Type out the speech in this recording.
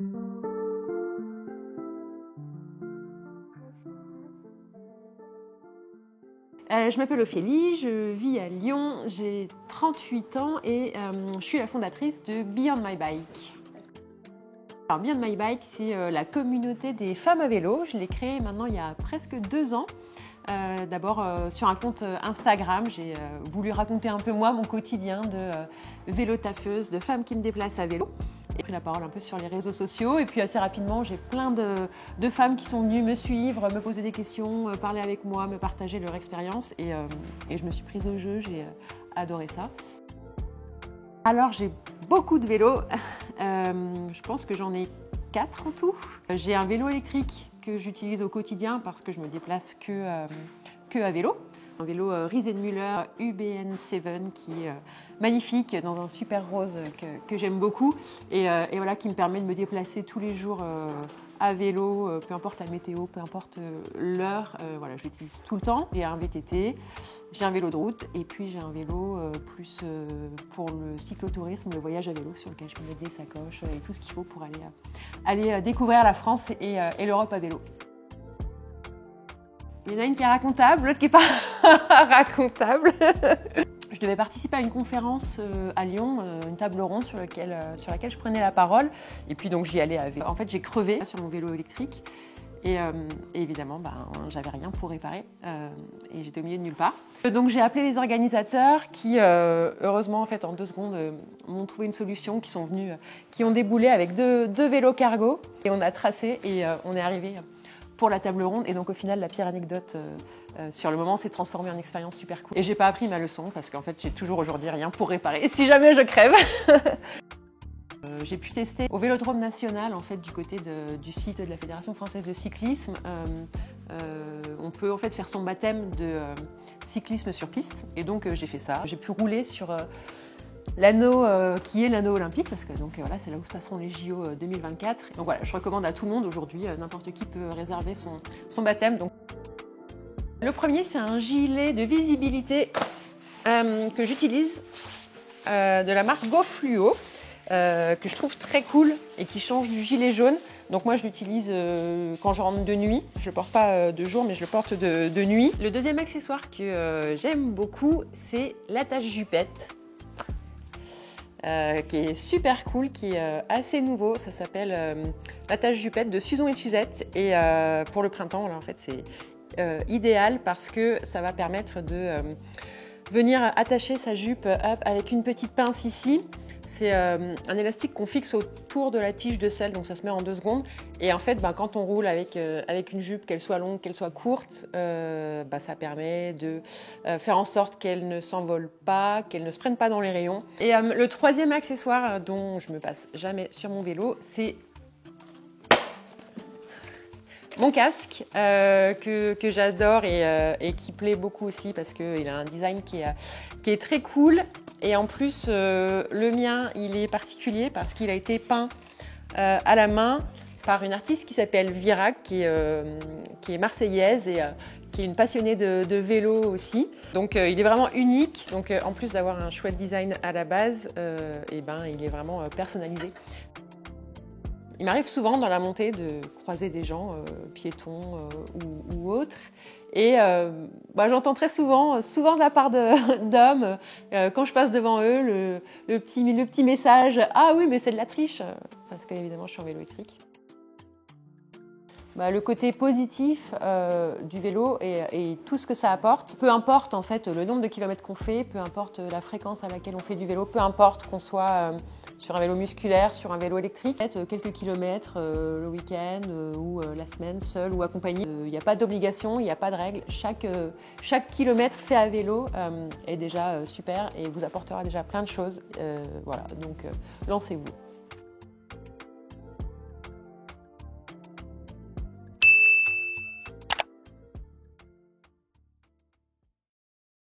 Je m'appelle Ophélie, je vis à Lyon, j'ai 38 ans et je suis la fondatrice de Beyond My Bike. Alors Beyond My Bike, c'est la communauté des femmes à vélo. Je l'ai créée maintenant il y a presque 2 ans. D'abord sur un compte Instagram, j'ai voulu raconter un peu moi mon quotidien de vélo-taffeuse, de femmes qui me déplacent à vélo. J'ai pris la parole un peu sur les réseaux sociaux et puis assez rapidement j'ai plein de femmes qui sont venues me suivre, me poser des questions, parler avec moi, me partager leur expérience et je me suis prise au jeu, j'ai adoré ça. Alors j'ai beaucoup de vélos, je pense que j'en ai 4 en tout. J'ai un vélo électrique que j'utilise au quotidien parce que je me déplace que à vélo. Un vélo Riesenmüller UBN7 qui est magnifique dans un super rose que j'aime beaucoup et voilà, qui me permet de me déplacer tous les jours à vélo, peu importe la météo, peu importe l'heure, voilà, je l'utilise tout le temps. J'ai un VTT, j'ai un vélo de route et puis j'ai un vélo plus pour le cyclotourisme, le voyage à vélo sur lequel je peux mettre des sacoches et tout ce qu'il faut pour aller découvrir la France et l'Europe à vélo. Il y en a une qui est racontable, l'autre qui n'est pas racontable. Je devais participer à une conférence à Lyon, une table ronde sur laquelle je prenais la parole. Et puis donc j'y allais à vélo. En fait, j'ai crevé sur mon vélo électrique. Et évidemment, j'avais rien pour réparer. Et j'étais au milieu de nulle part. Donc j'ai appelé les organisateurs qui, heureusement, en fait, en 2 secondes, m'ont trouvé une solution, qui ont déboulé avec deux vélos cargo. Et on a tracé et on est arrivé pour la table ronde. Et donc au final, la pire anecdote sur le moment s'est transformée en expérience super cool. Et j'ai pas appris ma leçon parce qu'en fait, j'ai toujours aujourd'hui rien pour réparer si jamais je crève. J'ai pu tester au Vélodrome National, en fait, du côté du site de la Fédération Française de Cyclisme. On peut en fait faire son baptême de cyclisme sur piste. Et donc j'ai fait ça. J'ai pu rouler sur l'anneau qui est l'anneau olympique, parce que donc, voilà, c'est là où se passeront les JO 2024. Donc voilà, je recommande à tout le monde aujourd'hui, n'importe qui peut réserver son baptême. Donc, le premier, c'est un gilet de visibilité que j'utilise de la marque GoFluo, que je trouve très cool et qui change du gilet jaune. Donc moi je l'utilise quand je rentre de nuit. Je le porte pas de jour, mais je le porte de nuit. Le deuxième accessoire que j'aime beaucoup, c'est l'attache jupette. Qui est super cool, qui est assez nouveau. Ça s'appelle l'attache jupette de Suzon et Suzette. Et pour le printemps, là, en fait, c'est idéal parce que ça va permettre de venir attacher sa jupe avec une petite pince ici. C'est un élastique qu'on fixe autour de la tige de selle, donc ça se met en 2 secondes. Et en fait, quand on roule avec une jupe, qu'elle soit longue, qu'elle soit courte, ça permet de faire en sorte qu'elle ne s'envole pas, qu'elle ne se prenne pas dans les rayons. Et le troisième accessoire dont je me passe jamais sur mon vélo, c'est mon casque que j'adore et qui plaît beaucoup aussi parce qu'il a un design qui est très cool. Et en plus, le mien, il est particulier parce qu'il a été peint à la main par une artiste qui s'appelle Virac, qui est marseillaise et qui est une passionnée de vélo aussi. Donc il est vraiment unique. Donc en plus d'avoir un chouette design à la base, il est vraiment personnalisé. Il m'arrive souvent dans la montée de croiser des gens, piétons ou autres. Et j'entends très souvent de la part d'hommes, quand je passe devant eux, le petit message « Ah oui, mais c'est de la triche !» parce qu'évidemment, je suis en vélo électrique. Le côté positif du vélo et tout ce que ça apporte, peu importe en fait le nombre de kilomètres qu'on fait, peu importe la fréquence à laquelle on fait du vélo, peu importe qu'on soit sur un vélo musculaire, sur un vélo électrique, quelques kilomètres le week-end ou la semaine, seul ou accompagné. Il n'y a pas d'obligation, il n'y a pas de règle. Chaque kilomètre fait à vélo est déjà super et vous apportera déjà plein de choses. Voilà, donc lancez-vous.